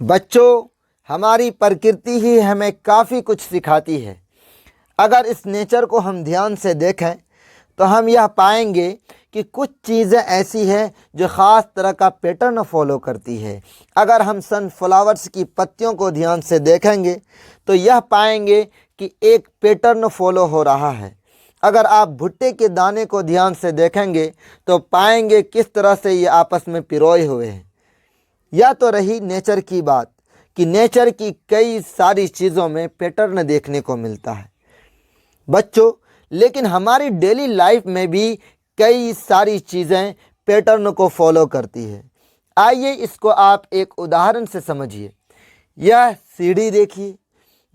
बच्चों, हमारी प्रकृति ही हमें काफ़ी कुछ सिखाती है। अगर इस नेचर को हम ध्यान से देखें तो हम यह पाएंगे कि कुछ चीज़ें ऐसी हैं जो ख़ास तरह का पैटर्न फॉलो करती है। अगर हम सनफ्लावर्स की पत्तियों को ध्यान से देखेंगे तो यह पाएंगे कि एक पैटर्न फॉलो हो रहा है। अगर आप भुट्टे के दाने को ध्यान से देखेंगे तो पाएंगे किस तरह से ये आपस में पिरोए हुए हैं। यह तो रही नेचर की बात कि नेचर की कई सारी चीज़ों में पैटर्न देखने को मिलता है बच्चों, लेकिन हमारी डेली लाइफ में भी कई सारी चीज़ें पैटर्न को फॉलो करती है। आइए इसको आप एक उदाहरण से समझिए। यह सीढ़ी देखिए,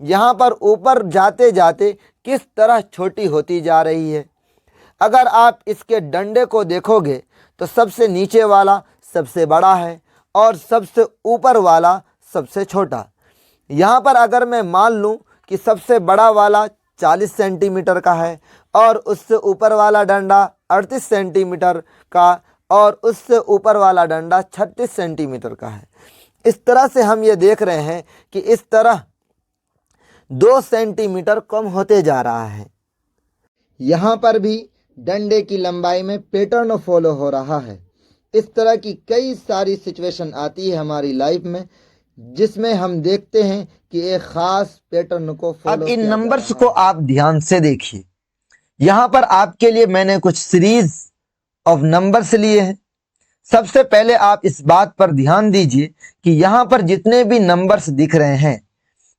यहाँ पर ऊपर जाते जाते किस तरह छोटी होती जा रही है। अगर आप इसके डंडे को देखोगे तो सबसे नीचे वाला सबसे बड़ा है और सबसे ऊपर वाला सबसे छोटा। यहाँ पर अगर मैं मान लूँ कि सबसे बड़ा वाला 40 सेंटीमीटर का है और उससे ऊपर वाला डंडा 38 सेंटीमीटर का और उससे ऊपर वाला डंडा 36 सेंटीमीटर का है। इस तरह से हम ये देख रहे हैं कि इस तरह 2 सेंटीमीटर कम होते जा रहा है। यहाँ पर भी डंडे की लंबाई में पैटर्न फॉलो हो रहा है। इस तरह की कई सारी सिचुएशन आती है हमारी लाइफ में जिसमें हम देखते हैं कि एक खास पैटर्न को फॉलो। अब इन नंबर्स को आप ध्यान से देखिए। यहाँ पर आपके लिए मैंने कुछ सीरीज ऑफ नंबर्स लिए हैं। सबसे पहले आप इस बात पर ध्यान दीजिए कि यहाँ पर जितने भी नंबर्स दिख रहे हैं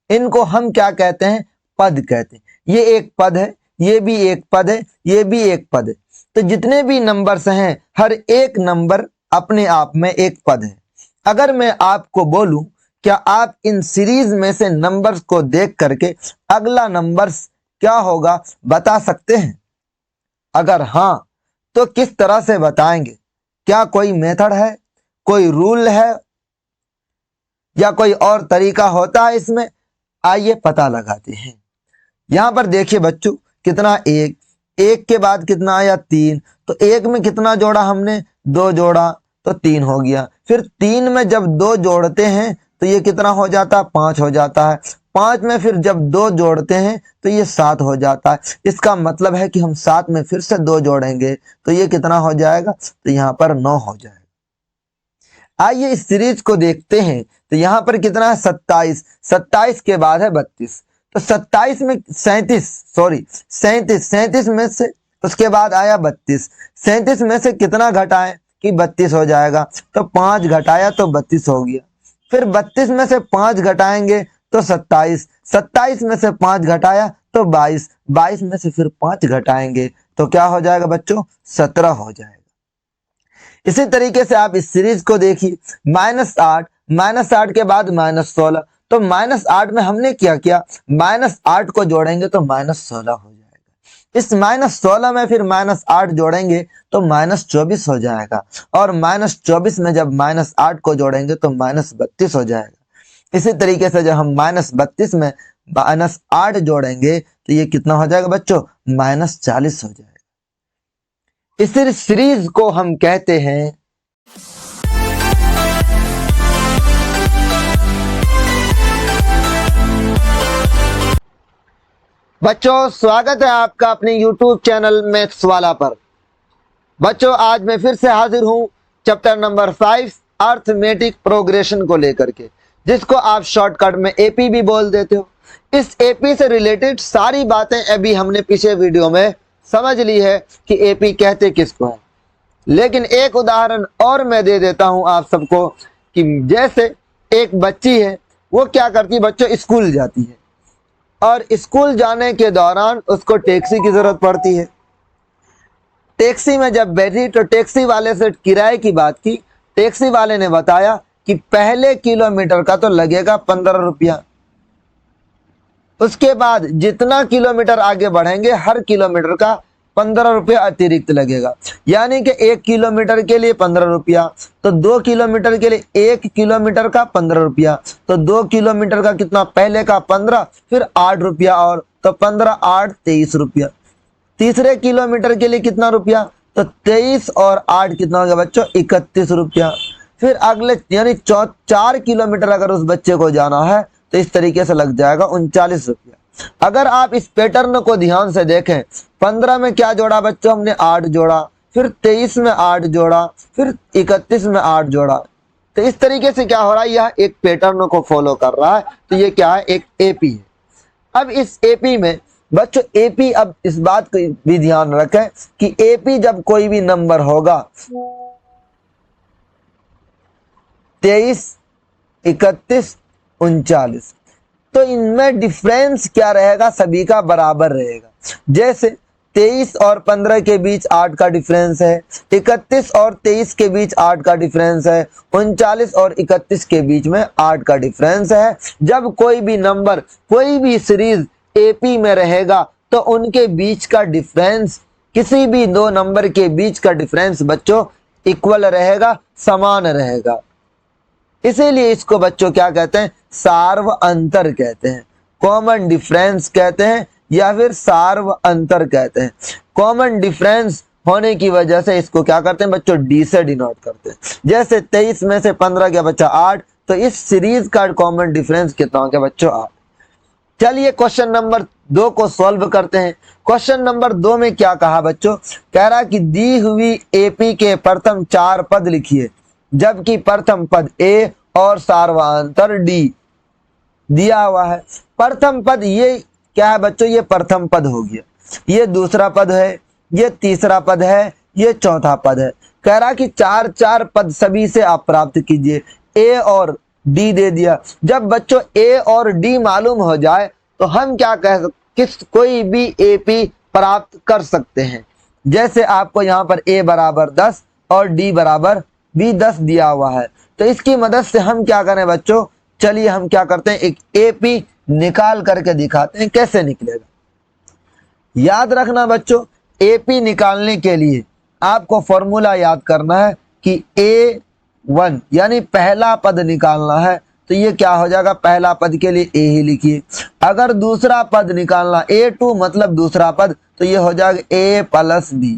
इनको हम क्या कहते हैं? पद कहते हैं। ये एक पद है, ये भी एक पद है, ये भी एक पद है। तो जितने भी नंबर्स हैं हर एक नंबर अपने आप में एक पद है। अगर मैं आपको बोलूं क्या आप इन सीरीज में से नंबर्स को देख करके अगला नंबर्स क्या होगा बता सकते हैं? अगर हाँ तो किस तरह से बताएंगे? क्या कोई मेथड है, कोई रूल है या कोई और तरीका होता है इसमें? आइए पता लगाते हैं। यहां पर देखिए बच्चों, कितना एक के बाद कितना आया 3। तो एक में कितना जोड़ा हमने? 2 जोड़ा तो 3 हो गया। फिर 3 में जब 2 जोड़ते हैं तो ये कितना हो जाता है? 5 हो जाता है। 5 में फिर जब 2 जोड़ते हैं तो ये 7 हो जाता है। इसका मतलब है कि हम 7 में फिर से 2 जोड़ेंगे तो ये कितना हो जाएगा? तो यहाँ पर 9 हो जाएगा। आइए इस सीरीज को देखते हैं। तो यहाँ पर कितना है? 27। 27 के बाद है 32। तो 27 में 37 में से उसके बाद आया 32। 37 में से कितना घटाएं कि 32 हो जाएगा? तो 5 घटाया तो 32 हो गया। फिर 32 में से 5 घटाएंगे तो 27। 27 में से 5 घटाया तो 22। 22 में से फिर 5 घटाएंगे तो क्या हो जाएगा बच्चों? 17 हो जाएगा। इसी तरीके से आप इस सीरीज को देखिए। -8 के बाद -16। तो -8 में हमने क्या किया? -8 को जोड़ेंगे तो -16 हो जाएगा। इस -16 में फिर -8 जोड़ेंगे तो -24 हो जाएगा। और -24 में जब -8 को जोड़ेंगे तो -32 हो जाएगा। इसी तरीके से जब हम -32 में -8 जोड़ेंगे तो ये कितना हो जाएगा बच्चों? -40 हो जाएगा। इस सीरीज को हम कहते हैं बच्चों, स्वागत है आपका अपने YouTube चैनल मैथ्स वाला पर। बच्चों, आज मैं फिर से हाजिर हूं चैप्टर नंबर 5 अर्थमेटिक प्रोग्रेशन को लेकर के, जिसको आप शॉर्टकट में एपी भी बोल देते हो। इस एपी से रिलेटेड सारी बातें अभी हमने पिछले वीडियो में समझ ली है कि एपी कहते किसको है। लेकिन एक उदाहरण और मैं दे देता हूं आप सबको कि जैसे एक बच्ची है, वो क्या करती है बच्चों? स्कूल जाती है और स्कूल जाने के दौरान उसको टैक्सी की जरूरत पड़ती है। टैक्सी में जब बैठी तो टैक्सी वाले से किराए की बात की। टैक्सी वाले ने बताया कि पहले किलोमीटर का तो लगेगा 15 रुपया। उसके बाद जितना किलोमीटर आगे बढ़ेंगे हर किलोमीटर का 15 रुपया अतिरिक्त लगेगा। यानी कि 1 किलोमीटर के लिए 15 रुपया, तो 2 किलोमीटर के लिए 1 किलोमीटर का 15 रुपया, तो 2 किलोमीटर का कितना? पहले का 15, फिर 8 रुपया और, तो 15 8 23 रुपया। तीसरे किलोमीटर के लिए कितना रुपया? तो 23 और 8 कितना हो गया बच्चों? 31 रुपया। फिर अगले यानी 4 किलोमीटर अगर उस बच्चे को जाना है तो इस तरीके से लग जाएगा 39 रुपया। अगर आप इस पैटर्न को ध्यान से देखें, 15 में क्या जोड़ा बच्चों, हमने 8 जोड़ा, फिर 23 में 8 जोड़ा, फिर 31 में 8 जोड़ा। तो इस तरीके से क्या हो रहा है, यह एक पैटर्न को फॉलो कर रहा है। तो ये क्या है, एक एपी है। अब इस एपी में बच्चों, एपी, अब इस बात को भी ध्यान रखें कि एपी जब कोई भी नंबर होगा 23, 31, 39, तो इनमें डिफरेंस क्या रहेगा, सभी का बराबर रहेगा। जैसे 23 और 15 के बीच 8 का डिफरेंस है, 31 और 23 के बीच 8 का डिफरेंस है, 39 और 31 के बीच में 8 का डिफरेंस है। जब कोई भी नंबर, कोई भी सीरीज एपी में रहेगा तो उनके बीच का डिफरेंस, किसी भी दो नंबर के बीच का डिफरेंस बच्चों इक्वल रहेगा, समान रहेगा। इसीलिए इसको बच्चों क्या कहते हैं, सार्व अंतर कहते हैं, कॉमन डिफरेंस कहते हैं, या फिर सार्व अंतर कहते हैं। कॉमन डिफरेंस होने की वजह से इसको क्या करते हैं बच्चों, डी से डिनोट करते हैं। जैसे 23 में से 15 क्या बच्चा 8, तो इस सीरीज का कॉमन डिफरेंस कितना हो गया बच्चों, 8। चलिए क्वेश्चन नंबर 2 को सॉल्व करते हैं। क्वेश्चन नंबर 2 में क्या कहा बच्चों, कह रहा कि दी हुई एपी के प्रथम 4 पद लिखिए, जबकि प्रथम पद ए और सार्वांतर डी दिया हुआ है। प्रथम पद ये क्या है बच्चों, ये प्रथम पद हो गया, ये दूसरा पद है, ये तीसरा पद है, ये चौथा पद है। कह रहा कि 4 पद सभी से आप प्राप्त कीजिए। ए और डी दे दिया। जब बच्चों ए और डी मालूम हो जाए तो हम क्या कोई भी एपी प्राप्त कर सकते हैं। जैसे आपको यहाँ पर ए बराबर 10 और डी बराबर भी 10 दिया हुआ है, तो इसकी मदद से हम क्या करें बच्चों, चलिए हम क्या करते हैं, एक एपी निकाल करके दिखाते हैं कैसे निकलेगा। याद रखना बच्चों, एपी निकालने के लिए आपको फॉर्मूला याद करना है कि A1 यानी पहला पद निकालना है, तो ये क्या हो जाएगा, पहला पद के लिए ए ही लिखिए। अगर दूसरा पद निकालना A2 मतलब दूसरा पद, तो ये हो जाएगा A प्लस डी।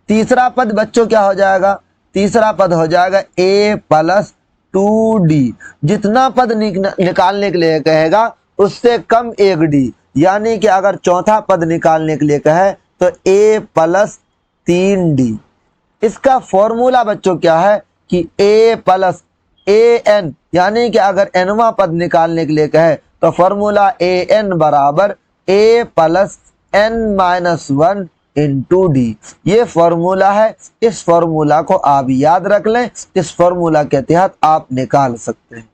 तीसरा पद बच्चों क्या हो जाएगा, तीसरा पद हो जाएगा A प्लस 2D। जितना पद निकालने के लिए कहेगा उससे कम एक डी, यानी कि अगर चौथा पद निकालने के लिए कहे तो A प्लस 3D। इसका फॉर्मूला बच्चों क्या है कि A प्लस AN, यानी कि अगर nवां पद निकालने के लिए कहे तो फॉर्मूला AN बराबर A plus N-1 into D. ये फॉर्मूला है, इस फॉर्मूला को आप याद रख लें, इस फॉर्मूला के तहत आप निकाल सकते हैं।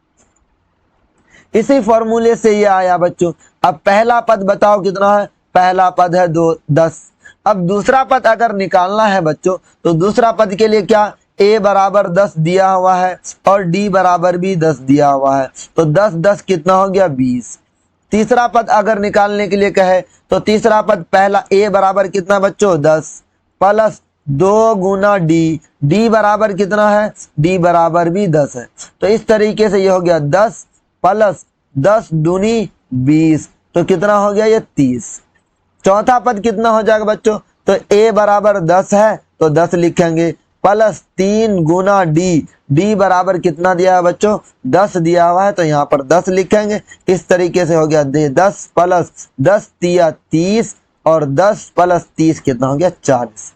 इसी फॉर्मूले से ये आया बच्चों। अब पहला पद बताओ कितना है, पहला पद है 10। अब दूसरा पद अगर निकालना है बच्चों, तो दूसरा पद के लिए क्या, a बराबर 10 दिया हुआ है और d बराबर भी 10 दिया हुआ है, तो 10 कितना हो गया, 20। तीसरा पद अगर निकालने के लिए कहे तो तीसरा पद, पहला a बराबर कितना बच्चों, 10 प्लस 2 गुना d बराबर कितना है, d बराबर भी 10 है। तो इस तरीके से ये हो गया 10 प्लस 10 दूनी 20, तो कितना हो गया, ये 30। चौथा पद कितना हो जाएगा बच्चों, तो a बराबर 10 है तो 10 लिखेंगे, प्लस 3 गुना d बराबर कितना दिया है बच्चों, 10 दिया हुआ है, तो यहाँ पर 10 लिखेंगे। इस तरीके से हो गया 10 प्लस 10 तिया 30 और 10 प्लस 30 कितना हो गया, 40।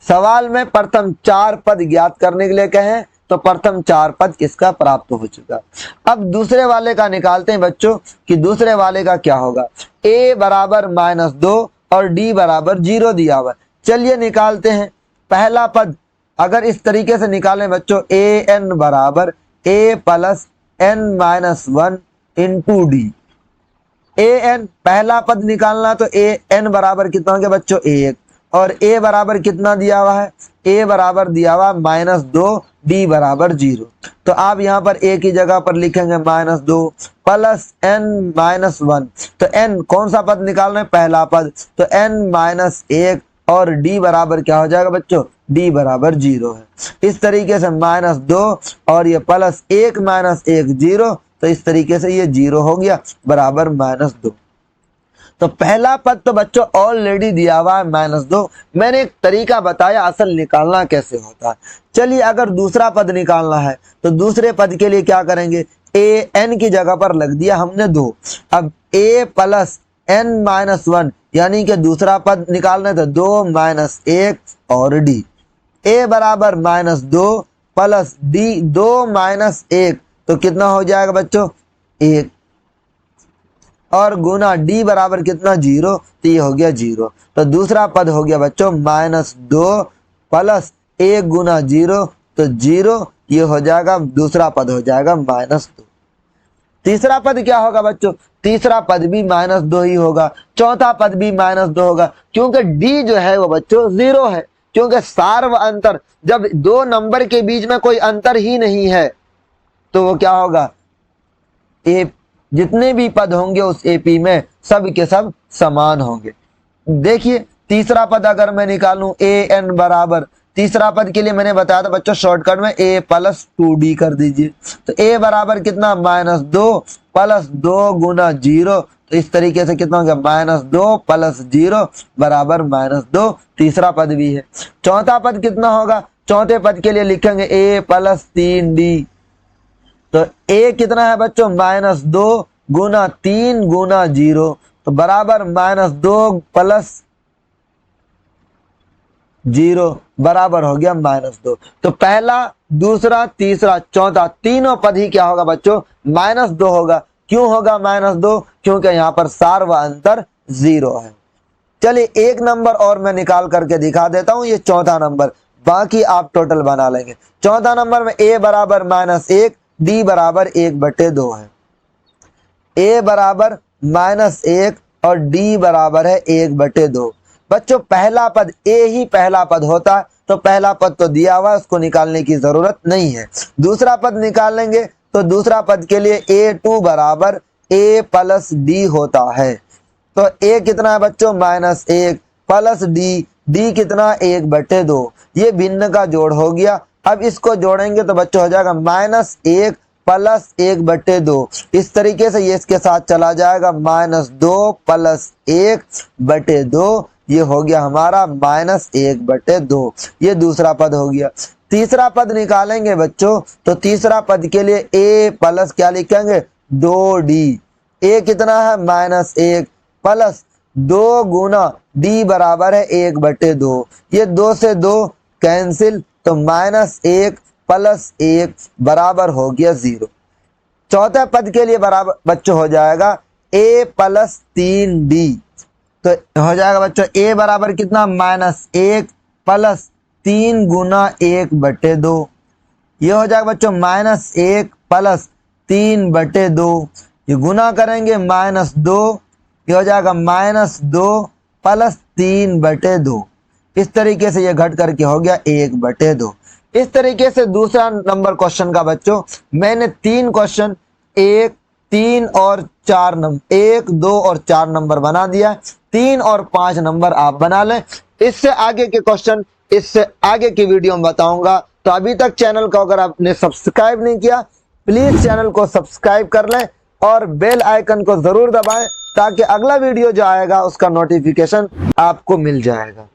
सवाल में प्रथम 4 पद ज्ञात करने के लिए कहें तो प्रथम 4 पद किसका प्राप्त हो चुका। अब दूसरे वाले का निकालते हैं बच्चों कि दूसरे वाले का क्या होगा। a बराबर -2 और d बराबर 0 दिया हुआ है। चलिए निकालते हैं। पहला पद अगर इस तरीके से निकालें बच्चों, an बराबर a plus n-1 into D. an पहला पद निकालना तो an बराबर कितना हो गया बच्चों, 1, और a बराबर कितना दिया हुआ है, a बराबर दिया हुआ -2, d बराबर 0। तो आप यहाँ पर a की जगह पर लिखेंगे -2 प्लस n-1। तो n कौन सा पद निकालना है, पहला पद, तो n-1 और d बराबर क्या हो जाएगा बच्चों, d बराबर 0 है। इस तरीके से -2 और ये प्लस 1 -1 0, तो इस तरीके से ये 0 हो गया बराबर -2। तो पहला पद तो बच्चों ऑलरेडी दिया हुआ है -2। मैंने एक तरीका बताया असल निकालना कैसे होता है। चलिए अगर दूसरा पद निकालना है तो दूसरे पद के लिए क्या करेंगे, ए एन की जगह पर लग दिया हमने 2। अब ए प्लस n माइनस 1 यानी कि दूसरा पद निकालना है तो 2 माइनस 1 और डी। ए बराबर -2 प्लस डी 2 माइनस 1 तो कितना हो जाएगा बच्चों 1 और गुना डी बराबर कितना 0 तो ये हो गया 0। तो दूसरा पद हो गया बच्चों -2 प्लस 1 गुना 0 तो 0, ये हो जाएगा दूसरा पद हो जाएगा -2। तीसरा पद क्या होगा बच्चों, तीसरा पद भी -2 ही होगा, चौथा पद भी -2 होगा क्योंकि डी जो है वो बच्चों 0 है। क्योंकि सार्व अंतर, जब दो नंबर के बीच में कोई अंतर ही नहीं है तो वो क्या होगा, ए जितने भी पद होंगे उस एपी में सब के सब समान होंगे। देखिए तीसरा पद अगर मैं निकालूं ए एन बराबर, तीसरा पद के लिए मैंने बताया था बच्चों शॉर्टकट में ए प्लस 2d कर दीजिए। तो ए बराबर कितना -2 प्लस 2 गुना 0 तो इस तरीके से कितना हो गया -2 प्लस 0 बराबर -2। तीसरा पद भी है। चौथा पद कितना होगा, चौथे पद के लिए लिखेंगे ए प्लस 3d। तो ए कितना है बच्चों -2 गुना 3 गुना 0 तो बराबर -2 प्लस 0 बराबर हो गया -2। तो पहला दूसरा तीसरा चौथा तीनों पद ही क्या होगा बच्चों -2 होगा। क्यों होगा -2, क्योंकि यहाँ पर सार व अंतर 0 है। चलिए एक नंबर और मैं निकाल करके दिखा देता हूं, ये चौथा नंबर, बाकी आप टोटल बना लेंगे। चौथा नंबर में a बराबर -1 d बराबर 1/2 है। a बराबर -1 और d बराबर है 1/2। बच्चों पहला पद a ही पहला पद होता है तो पहला पद तो दिया हुआ है, उसको निकालने की जरूरत नहीं है। दूसरा पद निकालेंगे तो दूसरा पद के लिए a2 बराबर a प्लस d होता है। तो a कितना है बच्चों -1 प्लस d कितना 1/2। ये भिन्न का जोड़ हो गया। अब इसको जोड़ेंगे तो बच्चों हो जाएगा -1 प्लस 1/2। इस तरीके से ये इसके साथ चला जाएगा -2 प्लस 1/2, ये हो गया हमारा -1/2। ये दूसरा पद हो गया। तीसरा पद निकालेंगे बच्चों तो तीसरा पद के लिए a प्लस क्या लिखेंगे 2d। a कितना है -1 प्लस 2 गुना d बराबर है 1/2। ये 2 से 2 कैंसिल तो -1 प्लस 1 बराबर हो गया 0। चौथे पद के लिए बराबर बच्चों हो जाएगा a प्लस 3d। तो हो जाएगा बच्चों a बराबर कितना -1 प्लस 3 गुना 1/2। ये हो जाएगा बच्चों -1 प्लस 3/2। ये गुना करेंगे -2, ये हो जाएगा -2 प्लस 3/2। इस तरीके से ये घट करके हो गया 1/2। इस तरीके से दूसरा नंबर क्वेश्चन का बच्चों मैंने 3 क्वेश्चन 1, 3 और 4 नंबर 1, 2 और 4 नंबर बना दिया। 3 और 5 नंबर आप बना लें। इससे आगे के क्वेश्चन इससे आगे की वीडियो में बताऊंगा। तो अभी तक चैनल को अगर आपने सब्सक्राइब नहीं किया प्लीज चैनल को सब्सक्राइब कर लें और बेल आइकन को जरूर दबाएं ताकि अगला वीडियो जो आएगा उसका नोटिफिकेशन आपको मिल जाएगा।